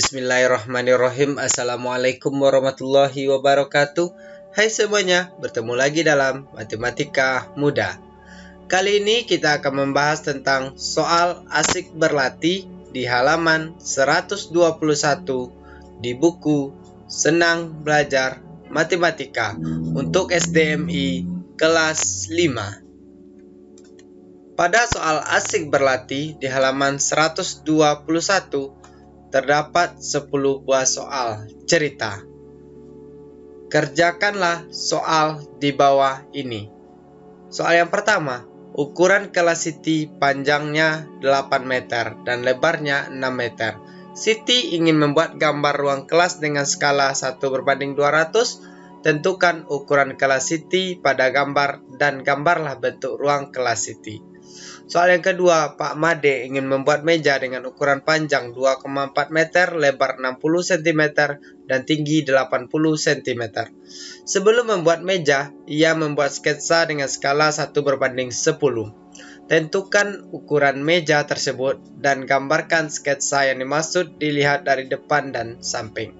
Bismillahirrahmanirrahim. Assalamualaikum warahmatullahi wabarakatuh. Hai semuanya, bertemu lagi dalam Matematika Mudah. Kali ini kita akan membahas tentang soal asik berlatih di halaman 121 di buku Senang Belajar Matematika untuk SDMI kelas 5. Pada soal asik berlatih di halaman 121 terdapat 10 buah soal cerita. Kerjakanlah soal di bawah ini. Soal yang pertama, ukuran kelas Siti panjangnya 8 meter dan lebarnya 6 meter. Siti ingin membuat gambar ruang kelas dengan skala 1:200. Tentukan ukuran kelas Siti pada gambar dan gambarlah bentuk ruang kelas Siti. Soal yang kedua, Pak Made ingin membuat meja dengan ukuran panjang 2,4 meter, lebar 60 cm, dan tinggi 80 cm. Sebelum membuat meja, ia membuat sketsa dengan skala 1:10. Tentukan ukuran meja tersebut dan gambarkan sketsa yang dimaksud dilihat dari depan dan samping.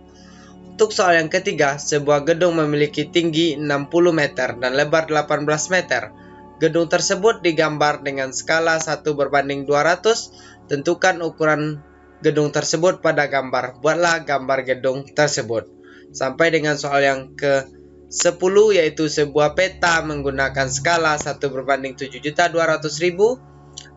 Untuk soal yang ketiga, sebuah gedung memiliki tinggi 60 meter dan lebar 18 meter. Gedung tersebut digambar dengan skala 1:200. Tentukan ukuran gedung tersebut pada gambar. Buatlah gambar gedung tersebut. Sampai dengan soal yang ke-10, yaitu sebuah peta menggunakan skala 1:7.200.000.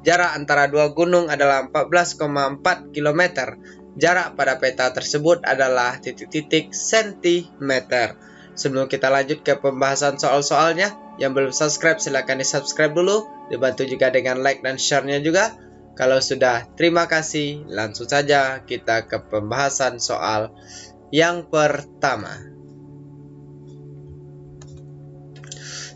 Jarak antara dua gunung adalah 14,4 km. Jarak pada peta tersebut adalah titik-titik sentimeter. Sebelum kita lanjut ke pembahasan soal-soalnya, yang belum subscribe silahkan di subscribe dulu, dibantu juga dengan like dan share-nya juga. Kalau sudah, terima kasih. Langsung saja kita ke pembahasan soal yang pertama.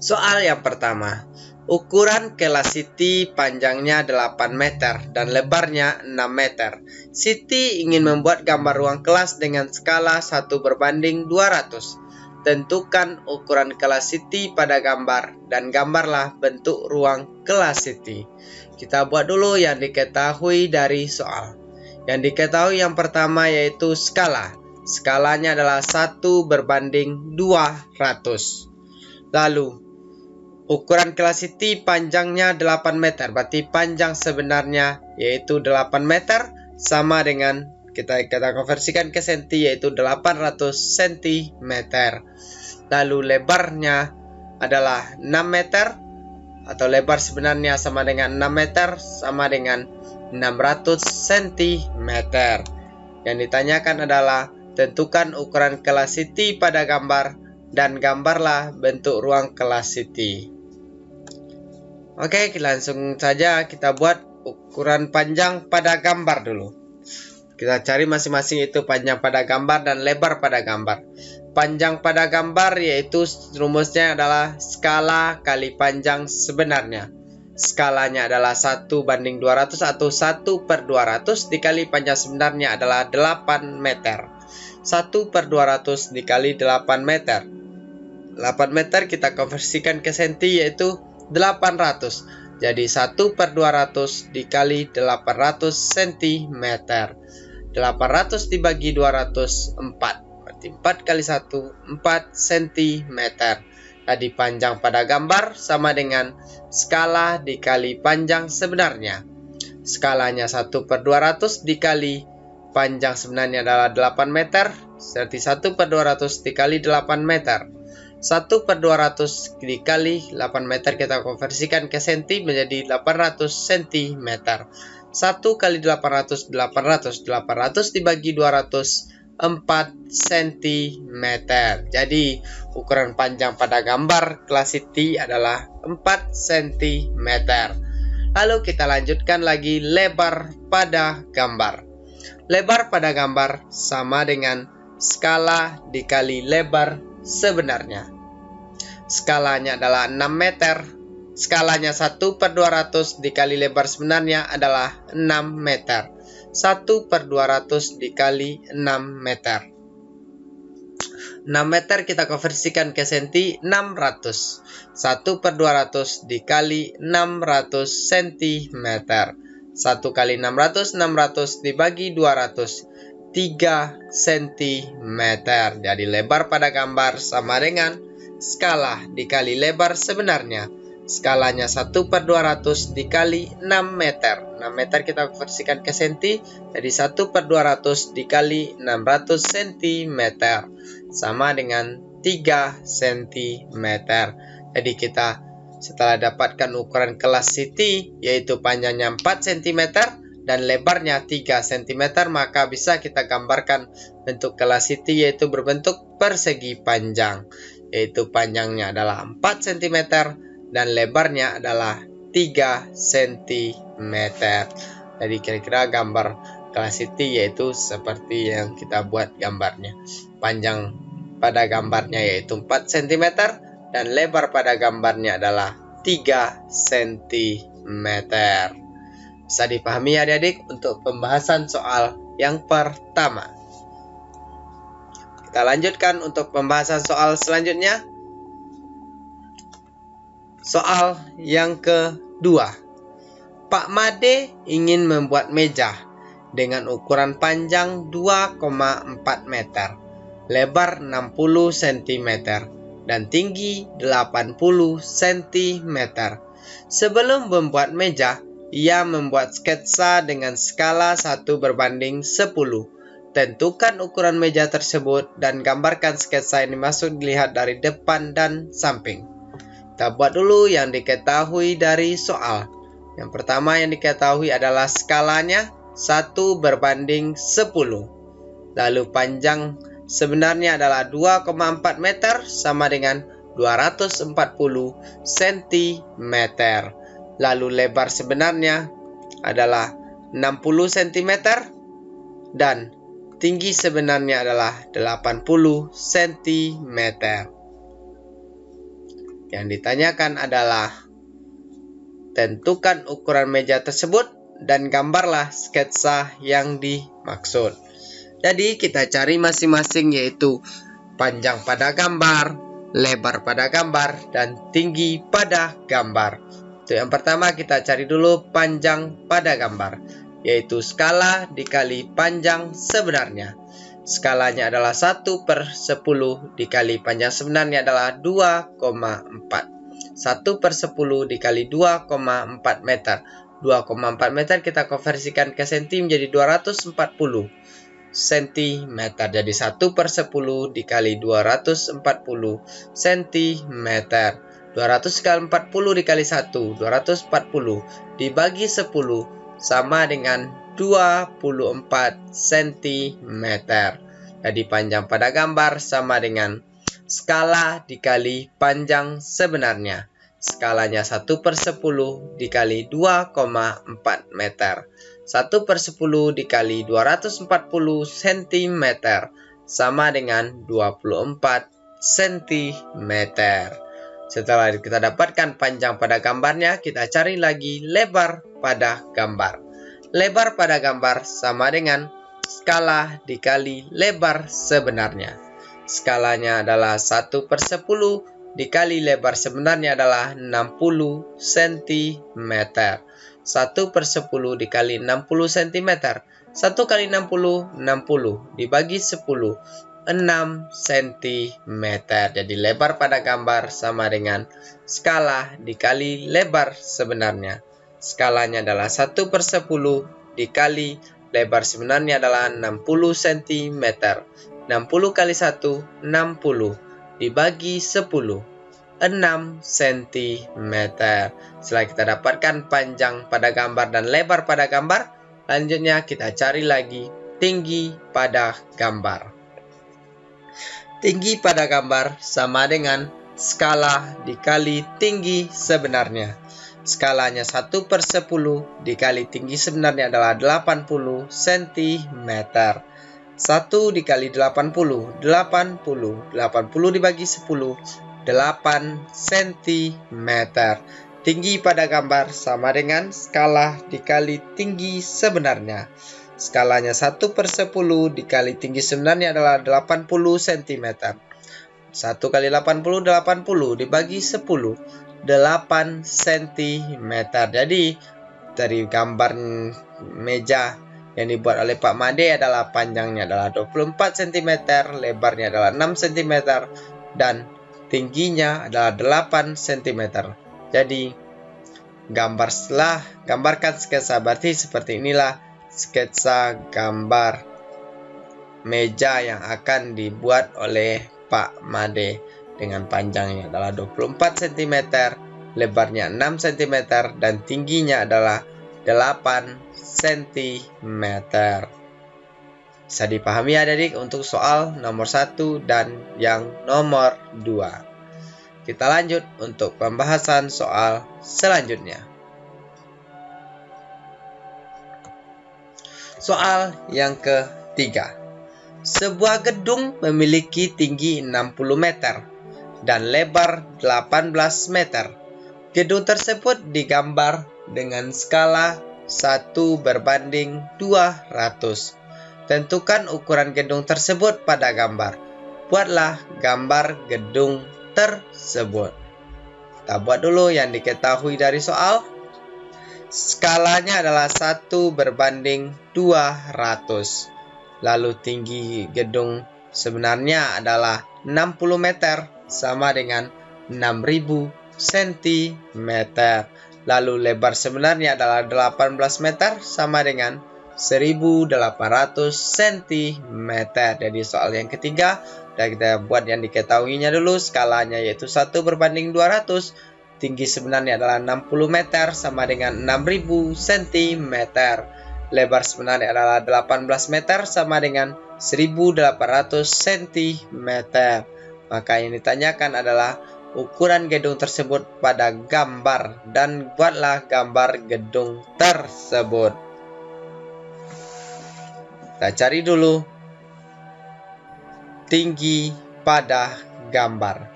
Soal yang pertama, ukuran kelas Siti panjangnya 8 meter dan lebarnya 6 meter. Siti ingin membuat gambar ruang kelas dengan skala 1:200. Tentukan ukuran kelas Siti pada gambar dan gambarlah bentuk ruang kelas Siti. Kita buat dulu yang diketahui dari soal. Yang diketahui yang pertama yaitu skala. Skalanya adalah 1:200. Lalu, ukuran kelas Siti panjangnya 8 meter. Berarti panjang sebenarnya yaitu 8 meter sama dengan kita konversikan ke senti yaitu 800 cm. Lalu lebarnya adalah 6 meter atau lebar sebenarnya sama dengan 6 meter sama dengan 600 cm. Yang ditanyakan adalah tentukan ukuran kelas Siti pada gambar dan gambarlah bentuk ruang kelas Siti. Oke, langsung saja kita buat ukuran panjang pada gambar dulu. Kita cari masing-masing itu panjang pada gambar dan lebar pada gambar. Panjang pada gambar yaitu rumusnya adalah skala kali panjang sebenarnya. Skalanya adalah 1:200 atau 1/200 dikali panjang sebenarnya adalah 8 meter. 1/200 dikali 8 meter. 8 meter kita konversikan ke senti yaitu 800. Jadi 1/200 dikali 800 cm. 800 dibagi 200, 4. Berarti 4 kali 1, 4 cm. Tadi panjang pada gambar sama dengan skala dikali panjang sebenarnya. Skalanya 1/200 dikali panjang sebenarnya adalah 8 meter. Berarti 1/200 dikali 8 meter. 1/200 dikali 8 meter kita konversikan ke senti menjadi 800 cm. 1 kali 800, 800 dibagi 200, 4 cm. Jadi ukuran panjang pada gambar kelas Siti adalah 4 cm. Lalu kita lanjutkan lagi lebar pada gambar. Lebar pada gambar sama dengan skala dikali lebar sebenarnya. Skalanya adalah 6 meter. Skalanya 1/200 dikali lebar sebenarnya adalah 6 meter. 1/200 dikali 6 meter. 6 meter kita konversikan ke senti 600. 1/200 dikali 600 cm. 1 kali 600, 600 dibagi 200. 3 cm. Jadi lebar pada gambar sama dengan skala dikali lebar sebenarnya. Skalanya 1/200 dikali 6 meter. 6 meter kita konversikan ke senti. Jadi 1/200 dikali 600 cm. Sama dengan 3 cm. Jadi kita setelah dapatkan ukuran kelas CT, yaitu panjangnya 4 cm dan lebarnya 3 cm, maka bisa kita gambarkan bentuk kelas CT, yaitu berbentuk persegi panjang. Yaitu panjangnya adalah 4 cm dan lebarnya adalah 3 cm. Jadi kira-kira gambar kelas CT yaitu seperti yang kita buat gambarnya. Panjang pada gambarnya yaitu 4 cm dan lebar pada gambarnya adalah 3 cm. Bisa dipahami adik-adik untuk pembahasan soal yang pertama. Kita lanjutkan untuk pembahasan soal selanjutnya. Soal yang kedua. Pak Made ingin membuat meja dengan ukuran panjang 2,4 meter, lebar 60 cm, dan tinggi 80 cm. Sebelum membuat meja, ia membuat sketsa dengan skala 1/10. Tentukan ukuran meja tersebut dan gambarkan sketsa yang dimaksud dilihat dari depan dan samping. Kita buat dulu yang diketahui dari soal. Yang pertama yang diketahui adalah skalanya 1/10. Lalu panjang sebenarnya adalah 2,4 meter sama dengan 240 cm. Lalu lebar sebenarnya adalah 60 cm dan tinggi sebenarnya adalah 80 cm. Yang ditanyakan adalah tentukan ukuran meja tersebut dan gambarlah sketsa yang dimaksud. Jadi kita cari masing-masing, yaitu panjang pada gambar, lebar pada gambar, dan tinggi pada gambar. Untuk yang pertama kita cari dulu panjang pada gambar, yaitu skala dikali panjang sebenarnya. Skalanya adalah 1/10 dikali panjang sebenarnya adalah 2,4. 1/10 dikali 2,4 meter. 2,4 meter kita konversikan ke senti menjadi 240 cm. Jadi 1/10 dikali 240 cm. 200 kali 40 dikali 1, 240 dibagi 10 sama dengan 24 cm. Jadi panjang pada gambar sama dengan skala dikali panjang sebenarnya. Skalanya 1/10 dikali 2,4 meter. 1/10 dikali 240 cm sama dengan 24 cm. Setelah kita dapatkan panjang pada gambarnya, kita cari lagi lebar pada gambar. Lebar pada gambar sama dengan skala dikali lebar sebenarnya. Skalanya adalah 1/10 dikali lebar sebenarnya adalah 60 cm. 1/10 dikali 60 cm. 1 kali 60, 60 dibagi 10, 6 cm. Jadi lebar pada gambar sama dengan skala dikali lebar sebenarnya. Skalanya adalah 1/10 dikali lebar sebenarnya adalah 60 cm. 60 kali 1, 60 dibagi 10, 6 cm. Setelah kita dapatkan panjang pada gambar dan lebar pada gambar, lanjutnya kita cari lagi tinggi pada gambar. Tinggi pada gambar sama dengan skala dikali tinggi sebenarnya. Skalanya 1/10 dikali tinggi sebenarnya adalah 80 cm. 1 dikali 80, 80 dibagi 10, 8 cm. Tinggi pada gambar sama dengan skala dikali tinggi sebenarnya. Skalanya 1/10 dikali tinggi sebenarnya adalah 80 cm. 1 kali 80, 80 dibagi 10, 8 cm. Jadi dari gambar meja yang dibuat oleh Pak Made adalah panjangnya adalah 24 cm, lebarnya adalah 6 cm, dan tingginya adalah 8 cm. Jadi, gambarkan sketsa. Berarti seperti inilah sketsa gambar meja yang akan dibuat oleh Pak Made dengan panjangnya adalah 24 cm, lebarnya 6 cm, dan tingginya adalah 8 cm. Bisa dipahami adik-adik untuk soal nomor 1 dan yang nomor 2. Kita lanjut untuk pembahasan soal selanjutnya. Soal yang ketiga. Sebuah gedung memiliki tinggi 60 meter dan lebar 18 meter. Gedung tersebut digambar dengan skala 1:200. Tentukan ukuran gedung tersebut pada gambar. Buatlah gambar gedung tersebut. Kita buat dulu yang diketahui dari soal. Skalanya adalah 1:200. Lalu tinggi gedung sebenarnya adalah 60 meter sama dengan 6000 cm. Lalu lebar sebenarnya adalah 18 meter sama dengan 1800 cm. Jadi soal yang ketiga, dan kita buat yang diketahuinya dulu. Skalanya yaitu 1:200. Tinggi sebenarnya adalah 60 meter sama dengan 6000 cm. Lebar sebenarnya adalah 18 meter sama dengan 1800 cm. Maka yang ditanyakan adalah ukuran gedung tersebut pada gambar, dan buatlah gambar gedung tersebut. Kita cari dulu tinggi pada gambar.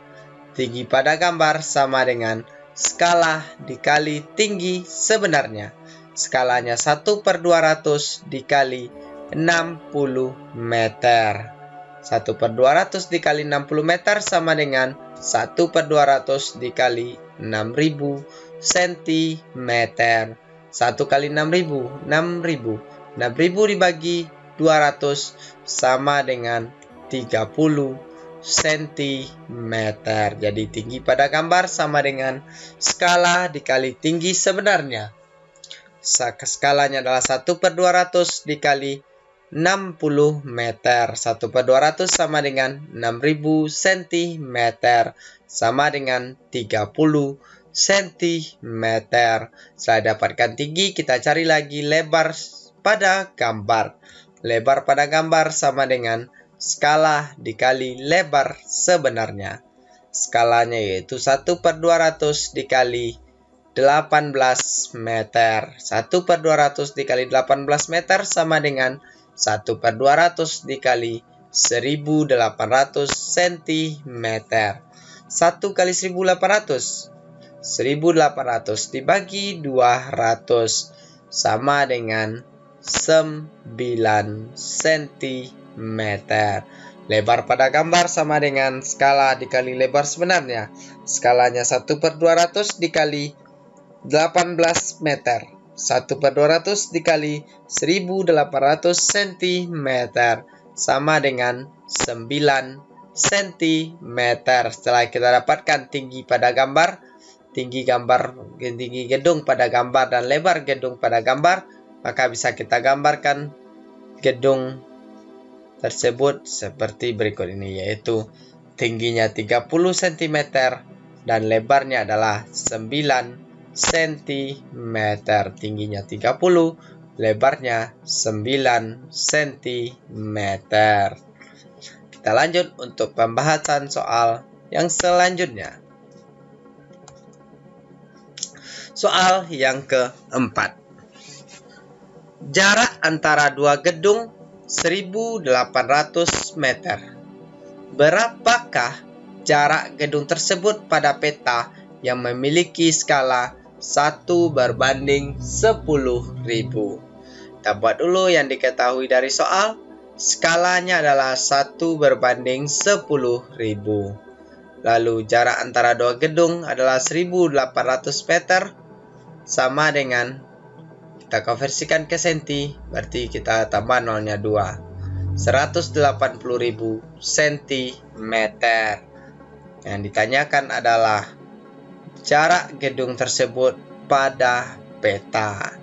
Tinggi pada gambar sama dengan skala dikali tinggi sebenarnya. Skalanya 1/200 dikali 60 meter. 1/200 dikali 60 meter sama dengan 1/200 dikali 6000 cm. 1 kali 6000, 6000. 6000 dibagi 200 sama dengan 30 cm. Jadi tinggi pada gambar sama dengan skala dikali tinggi sebenarnya. Skalanya adalah 1/200 dikali 60 meter. 1/200 sama dengan 6000 cm sama dengan 30 cm. Setelah dapatkan tinggi, kita cari lagi lebar pada gambar. Lebar pada gambar sama dengan skala dikali lebar sebenarnya. Skalanya yaitu 1/200 dikali 18 meter. 1/200 dikali 18 meter sama dengan 1/200 dikali 1800 cm. 1 kali 1800. 1800 dibagi 200 sama dengan 9 cm. Lebar pada gambar sama dengan skala dikali lebar sebenarnya. Skalanya 1/200 dikali 18 meter. 1/200 dikali 1800 cm sama dengan 9 cm. Setelah kita dapatkan tinggi pada gambar, tinggi gedung pada gambar dan lebar gedung pada gambar, maka bisa kita gambarkan gedung tersebut seperti berikut ini, yaitu tingginya 30 cm dan lebarnya adalah 9 cm. Tingginya 30, lebarnya 9 cm. Kita lanjut untuk pembahasan soal yang selanjutnya. Soal yang keempat. Jarak antara dua gedung 1800 meter. Berapakah jarak gedung tersebut pada peta yang memiliki skala 1/10.000? Kita buat dulu yang diketahui dari soal. Skalanya adalah 1/10.000. Lalu jarak antara dua gedung adalah 1800 meter sama dengan kita konversikan ke senti, berarti kita tambah nolnya 2. 180.000 cm. Yang ditanyakan adalah jarak gedung tersebut pada peta.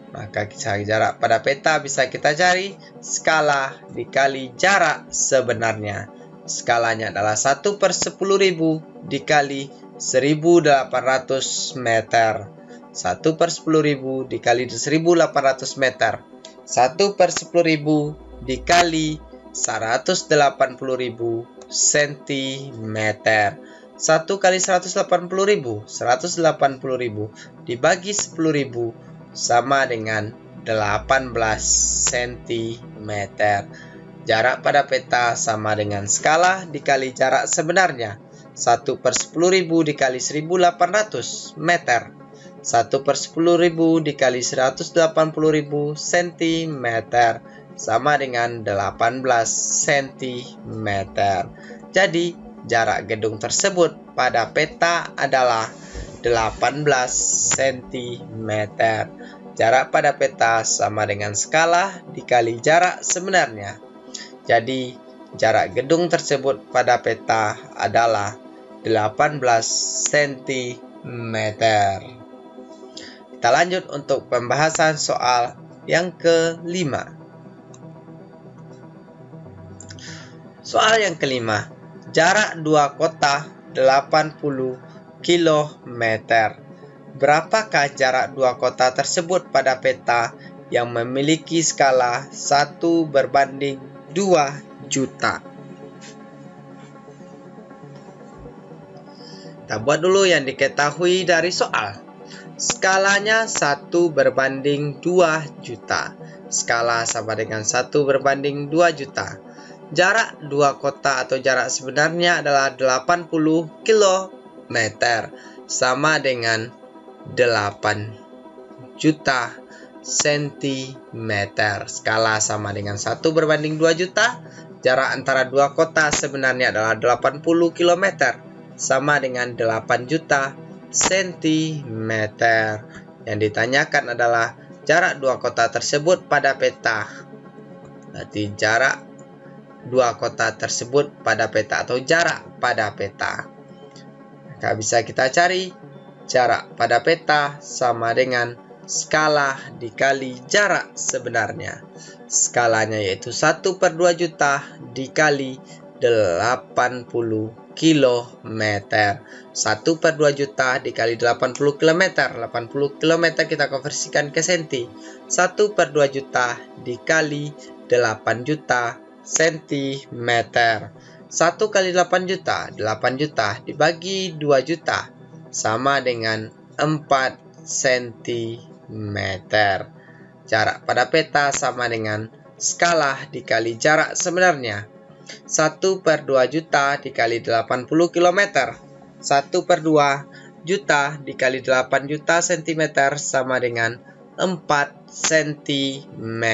Maka jarak pada peta bisa kita cari skala dikali jarak sebenarnya. Skalanya adalah 1/10.000 dikali 1800 meter. 1/10.000 dikali 1800 meter. 1/10.000 dikali 180.000 cm. 1 kali 180.000, 180.000 dibagi 10.000 sama dengan 18 cm. Jarak pada peta sama dengan skala dikali jarak sebenarnya. 1/10.000 dikali 1800 meter. 1/10.000 dikali 180.000 cm sama dengan 18 cm. Jadi, jarak gedung tersebut pada peta adalah 18 cm. Jarak pada peta sama dengan skala dikali jarak sebenarnya. Jadi, jarak gedung tersebut pada peta adalah 18 cm. Kita lanjut untuk pembahasan soal yang kelima. Soal yang kelima, jarak dua kota 80 km. Berapakah jarak dua kota tersebut pada peta yang memiliki skala 1/2 juta? Kita buat dulu yang diketahui dari soal. Skalanya 1/2 juta. Skala sama dengan 1/2 juta. Jarak dua kota atau jarak sebenarnya adalah 80 km sama dengan 8 juta cm. Skala sama dengan 1/2 juta. Jarak antara dua kota sebenarnya adalah 80 km sama dengan 8 juta cm. Yang ditanyakan adalah jarak dua kota tersebut pada peta. Berarti jarak dua kota tersebut pada peta atau jarak pada peta. Maka bisa kita cari jarak pada peta sama dengan skala dikali jarak sebenarnya. Skalanya yaitu 1/2 juta dikali 80 km. 1/2 juta dikali 80 km. 80 km kita konversikan ke senti. 1/2 juta dikali 8 juta cm. 1 kali 8 juta, 8 juta dibagi 2 juta sama dengan 4 cm. Jarak pada peta sama dengan skala dikali jarak sebenarnya. 1/2 juta dikali 80 km. 1/2 juta dikali 8 juta cm sama dengan 4 cm.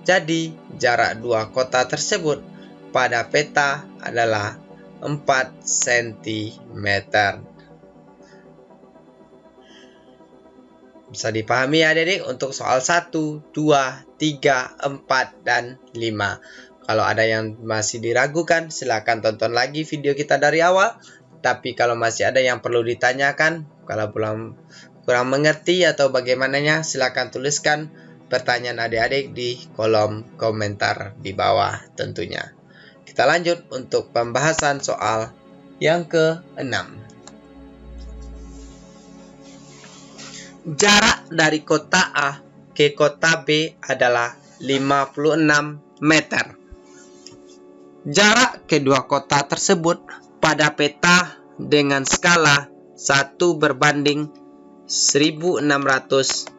Jadi, jarak dua kota tersebut pada peta adalah 4 cm. Bisa dipahami ya adik-adik untuk soal 1, 2, 3, 4, dan 5. Kalau ada yang masih diragukan, silakan tonton lagi video kita dari awal. Tapi kalau masih ada yang perlu ditanyakan, kalau kurang mengerti atau bagaimananya, silakan tuliskan pertanyaan adik-adik di kolom komentar di bawah tentunya. Kita lanjut untuk pembahasan soal yang ke-6. Jarak dari kota A ke kota B adalah 56 meter. Jarak kedua kota tersebut pada peta dengan skala 1/1600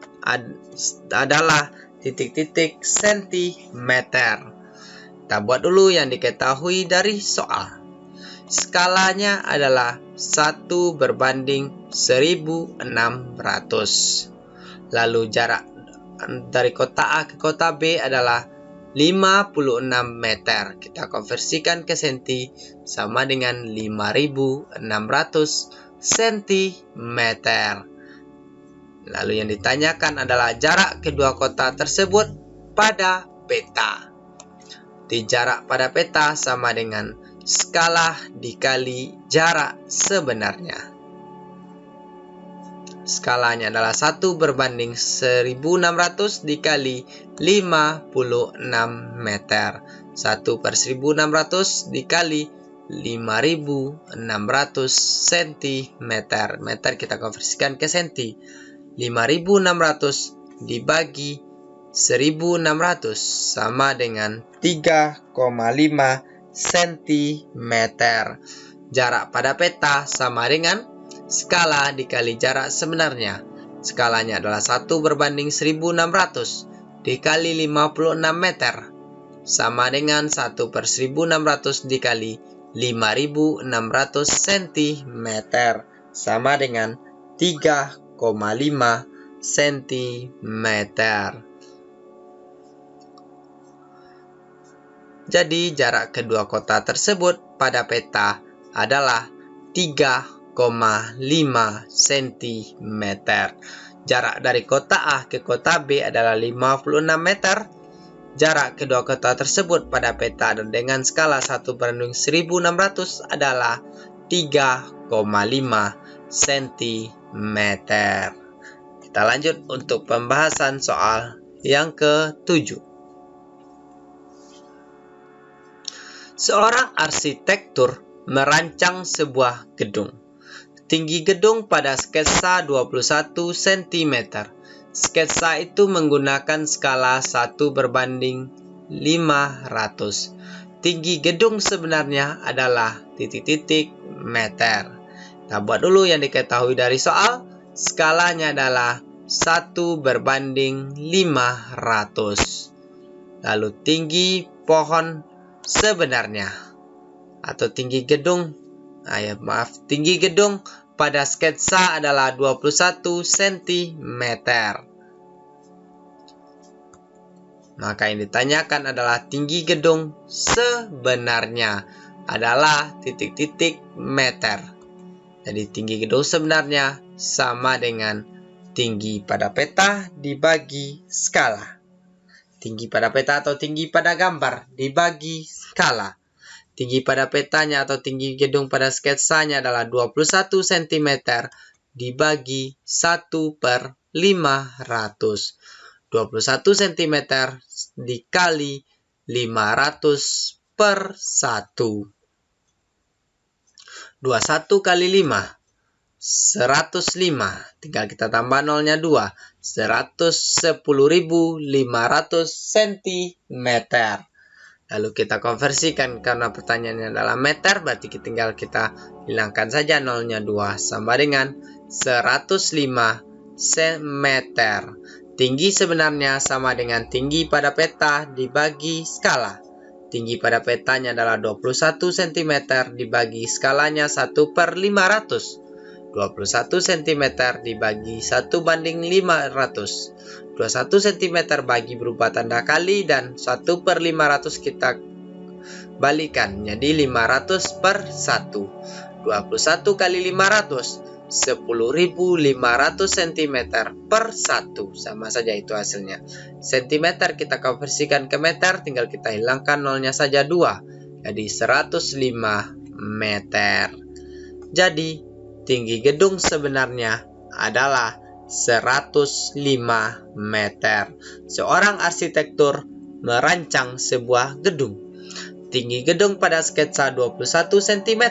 adalah titik-titik sentimeter. Kita buat dulu yang diketahui dari soal. Skalanya adalah 1/1600. Lalu jarak dari kota A ke kota B adalah 56 meter. Kita konversikan ke senti sama dengan 5.600 cm. Lalu yang ditanyakan adalah jarak kedua kota tersebut pada peta. Di jarak pada peta sama dengan skala dikali jarak sebenarnya. Skalanya adalah 1 berbanding 1600 dikali 56 meter. 1/1600 dikali 5600 cm. Meter kita konversikan ke senti. 5600 dibagi 1600 sama dengan 3,5 cm. Jarak pada peta sama dengan skala dikali jarak sebenarnya. Skalanya adalah 1 berbanding 1600 dikali 56 meter. Sama dengan 1/1600 dikali 5600 cm. Sama dengan 3,5 cm. Jadi jarak kedua kota tersebut pada peta adalah 3,5 cm. Jarak dari kota A ke kota B adalah 56 meter. Jarak kedua kota tersebut pada peta dengan skala 1/1600 adalah 3,5 cm. Kita lanjut untuk pembahasan soal yang ke-7. Seorang arsitektur merancang sebuah gedung. Tinggi gedung pada sketsa 21 cm. Sketsa itu menggunakan skala 1 berbanding 500. Tinggi gedung sebenarnya adalah titik-titik meter. Kita buat dulu yang diketahui dari soal. Skalanya adalah 1 berbanding 500. Lalu tinggi pohon sebenarnya atau tinggi gedung, tinggi gedung pada sketsa adalah 21 cm. Maka yang ditanyakan adalah tinggi gedung sebenarnya adalah titik-titik meter. Jadi tinggi gedung sebenarnya sama dengan tinggi pada peta dibagi skala. Tinggi pada peta atau tinggi pada gambar dibagi skala. Tinggi pada petanya atau tinggi gedung pada sketsanya adalah 21 cm dibagi 1/500. 21 cm dikali 500/1. 21 kali 5, 105. Tinggal kita tambah nolnya 2. 110.500 cm. Lalu kita konversikan karena pertanyaannya adalah meter, berarti tinggal kita hilangkan saja nolnya 2 sama dengan 105 cm. Tinggi sebenarnya sama dengan tinggi pada peta dibagi skala. Tinggi pada petanya adalah 21 cm dibagi skalanya 1/500. 21 cm dibagi 1/500. 21 cm bagi berupa tanda kali dan 1/500 kita balikan. Jadi 500/1. 21 kali 500. 10.500 cm/1. Sama saja itu hasilnya. Cm kita konversikan ke meter, tinggal kita hilangkan nolnya saja 2. Jadi 105 meter. Jadi tinggi gedung sebenarnya adalah 105 meter. Seorang arsitektur merancang sebuah gedung. Tinggi gedung pada sketsa 21 cm.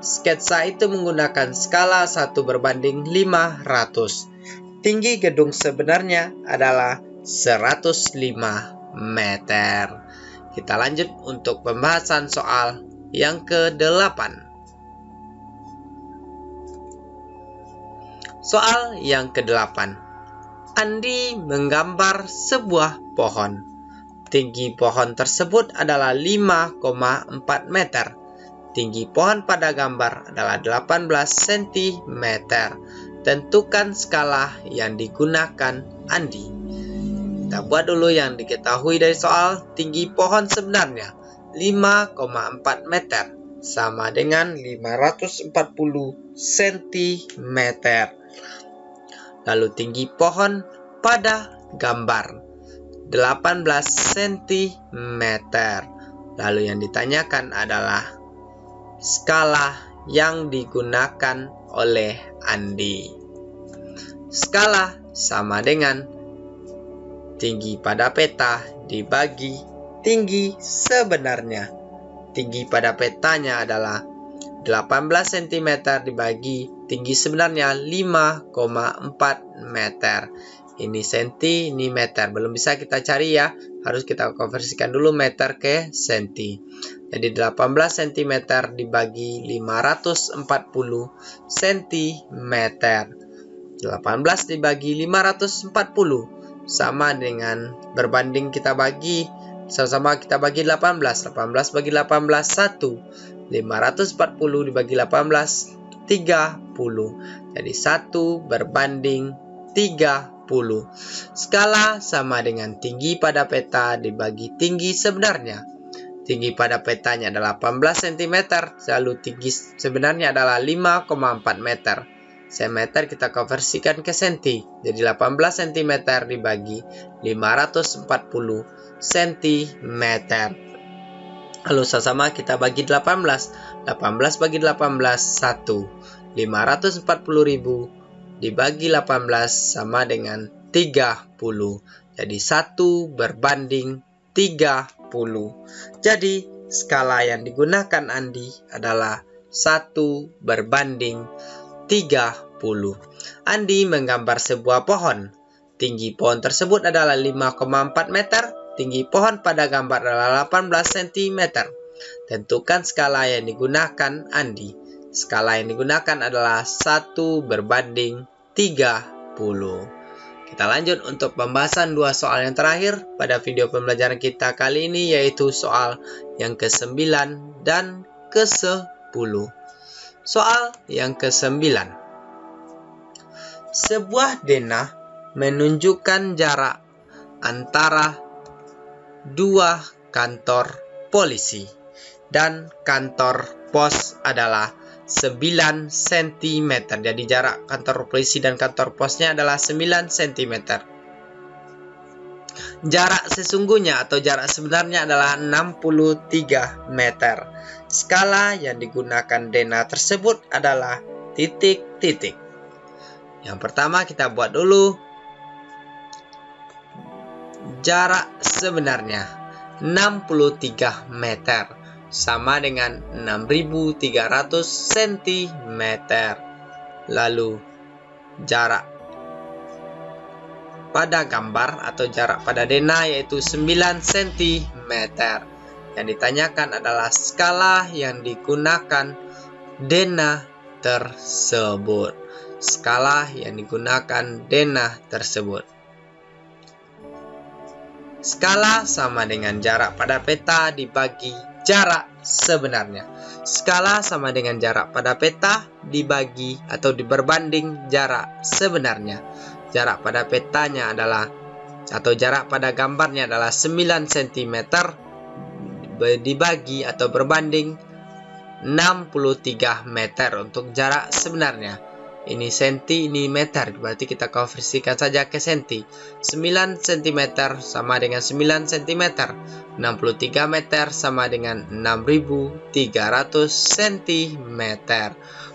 Sketsa itu menggunakan skala 1 berbanding 500. Tinggi gedung sebenarnya adalah 105 meter. Kita lanjut untuk pembahasan soal yang ke-8. Soal yang ke-8. Andi menggambar sebuah pohon. Tinggi pohon tersebut adalah 5,4 meter. Tinggi pohon pada gambar adalah 18 cm. Tentukan skala yang digunakan Andi. Kita buat dulu yang diketahui dari soal. Tinggi pohon sebenarnya 5,4 meter. Sama dengan 540 cm. Lalu tinggi pohon pada gambar 18 cm. Lalu yang ditanyakan adalah skala yang digunakan oleh Andi. Skala sama dengan tinggi pada peta dibagi tinggi sebenarnya. Tinggi pada petanya adalah 18 cm dibagi tinggi sebenarnya 5,4 meter. Ini senti, ini meter. Belum bisa kita cari ya. Harus kita konversikan dulu meter ke senti. Jadi 18 cm dibagi 540 cm. 18 dibagi 540 sama dengan berbanding kita bagi. Sama-sama kita bagi 18. 18 bagi 18, 1. 540 dibagi 18, 30. Jadi 1 berbanding 30. Skala sama dengan tinggi pada peta dibagi tinggi sebenarnya. Tinggi pada petanya adalah 18 cm, lalu tinggi sebenarnya adalah 5,4 meter. Meter kita konversikan ke senti. Jadi 18 cm dibagi 540 cm. Lalu sama-sama kita bagi 18. 18 bagi 18, 1. 540.000 dibagi 18 sama dengan 30. Jadi 1 berbanding 30. Jadi skala yang digunakan Andi adalah 1 berbanding 30. Andi menggambar sebuah pohon. Tinggi pohon tersebut adalah 5,4 meter. Tinggi pohon pada gambar adalah 18 cm. Tentukan skala yang digunakan Andi. Skala yang digunakan adalah 1 berbanding 30. Kita lanjut untuk pembahasan dua soal yang terakhir pada video pembelajaran kita kali ini, yaitu soal yang ke-9 dan ke-10. Soal yang ke-9. Sebuah denah menunjukkan jarak antara dua kantor polisi dan kantor pos adalah 9 cm. Jadi jarak kantor polisi dan kantor posnya adalah 9 cm. Jarak sesungguhnya atau jarak sebenarnya adalah 63 meter. Skala yang digunakan denah tersebut adalah titik-titik. Yang pertama kita buat dulu jarak sebenarnya 63 meter. Sama dengan 6.300 cm. Lalu jarak pada gambar atau jarak pada denah yaitu 9 cm. Yang ditanyakan adalah skala yang digunakan denah tersebut. Skala yang digunakan denah tersebut. Skala sama dengan jarak pada peta dibagi jarak sebenarnya. Skala sama dengan jarak pada peta dibagi atau berbanding jarak sebenarnya. Jarak pada petanya adalah atau jarak pada gambarnya adalah 9 cm dibagi atau berbanding 63 meter untuk jarak sebenarnya. Ini senti, ini meter, berarti kita konversikan saja ke senti. 9 cm sama dengan 9 cm. 63 meter sama dengan 6.300 cm.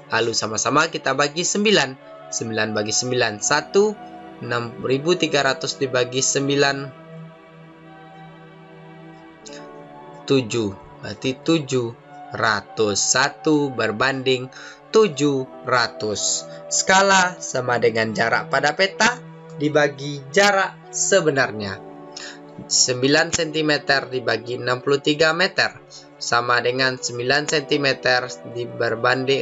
Lalu sama-sama kita bagi 9. 9 bagi 9, 1. 6.300 dibagi 9, 7. Berarti 700. 1 berbanding 700. Skala sama dengan jarak pada peta dibagi jarak sebenarnya. 9 cm dibagi 63 meter sama dengan 9 cm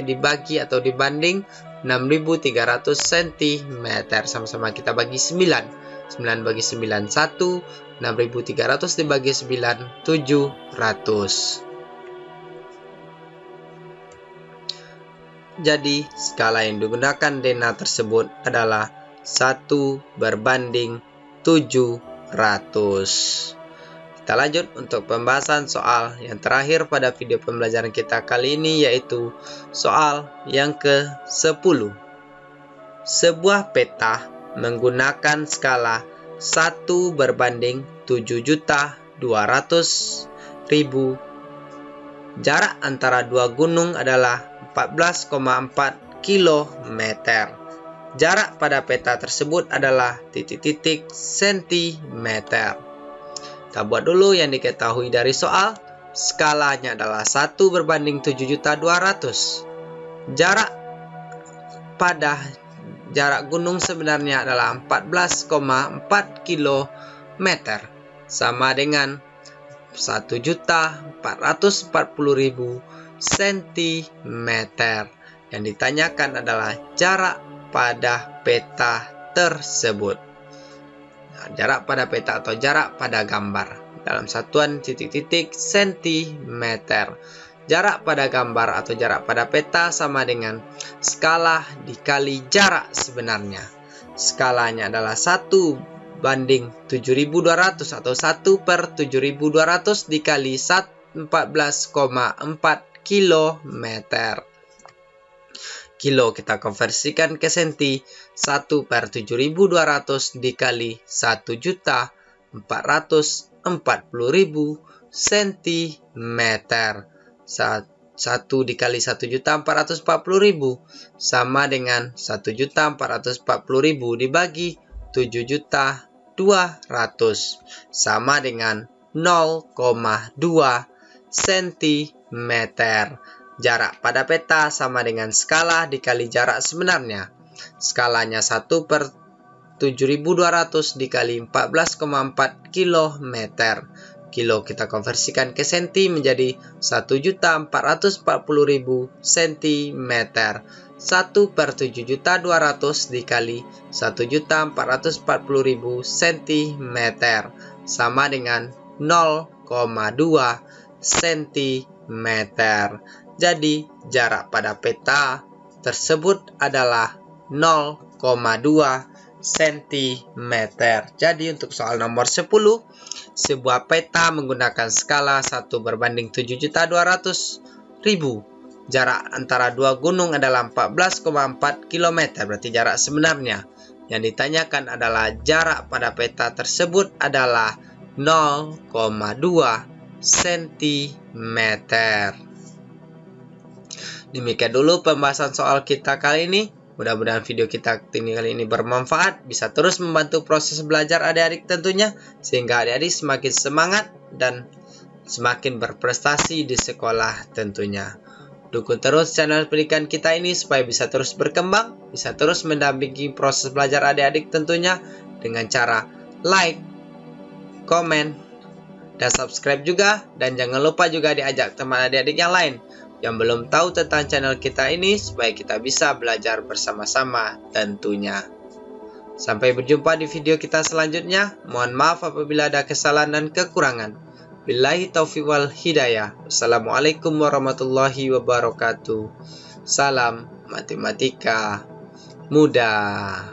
dibagi atau dibanding 6.300 cm. Sama-sama kita bagi 9. 9 bagi 9, 1. 6.300 dibagi 9, 700. Jadi, skala yang digunakan denah tersebut adalah 1 berbanding 700. Kita lanjut untuk pembahasan soal yang terakhir pada video pembelajaran kita kali ini, yaitu soal yang ke-10. Sebuah peta menggunakan skala 1:7.200.000. Jarak antara dua gunung adalah 14,4 km. Jarak pada peta tersebut adalah titik-titik sentimeter. Kita buat dulu yang diketahui dari soal. Skalanya adalah 1:7.200. Jarak gunung sebenarnya adalah 14,4 km, sama dengan 1.440.000 cm. Yang ditanyakan adalah jarak pada peta tersebut. Nah, jarak pada peta atau jarak pada gambar dalam satuan titik-titik sentimeter. Jarak pada gambar atau jarak pada peta sama dengan skala dikali jarak sebenarnya. Skalanya adalah 1:7.200 atau 1/7.200 dikali 14,4 km. Kilo kita konversikan ke senti. 1/7.200 dikali 1.440.000 cm. 1 dikali 1.440.000 sama dengan 1.440.000 dibagi 7.200 sama dengan 0,2 cm. Jarak pada peta sama dengan skala dikali jarak sebenarnya. Skalanya 1/7.200 dikali 14,4 km. Kilo kita konversikan ke senti menjadi 1.440.000 cm. 1/7.200 dikali 1.440.000 cm sama dengan 0,2 cm. Jadi jarak pada peta tersebut adalah 0,2 cm. Jadi untuk soal nomor 10, sebuah peta menggunakan skala 1:7.200.000. Jarak antara dua gunung adalah 14,4 km, berarti jarak sebenarnya. Yang ditanyakan adalah jarak pada peta tersebut adalah 0,2 cm. Demikian dulu pembahasan soal kita kali ini. Mudah-mudahan video kita kali ini bermanfaat, bisa terus membantu proses belajar adik-adik tentunya, sehingga adik-adik semakin semangat dan semakin berprestasi di sekolah tentunya. Dukung terus channel pendidikan kita ini supaya bisa terus berkembang, bisa terus mendampingi proses belajar adik-adik tentunya dengan cara like, komen, dan subscribe juga. Dan jangan lupa juga diajak teman adik-adik yang lain yang belum tahu tentang channel kita ini supaya kita bisa belajar bersama-sama tentunya. Sampai berjumpa di video kita selanjutnya. Mohon maaf apabila ada kesalahan dan kekurangan. Billahi taufiq wal hidayah. Wassalamualaikum warahmatullahi wabarakatuh. Salam matematika mudah.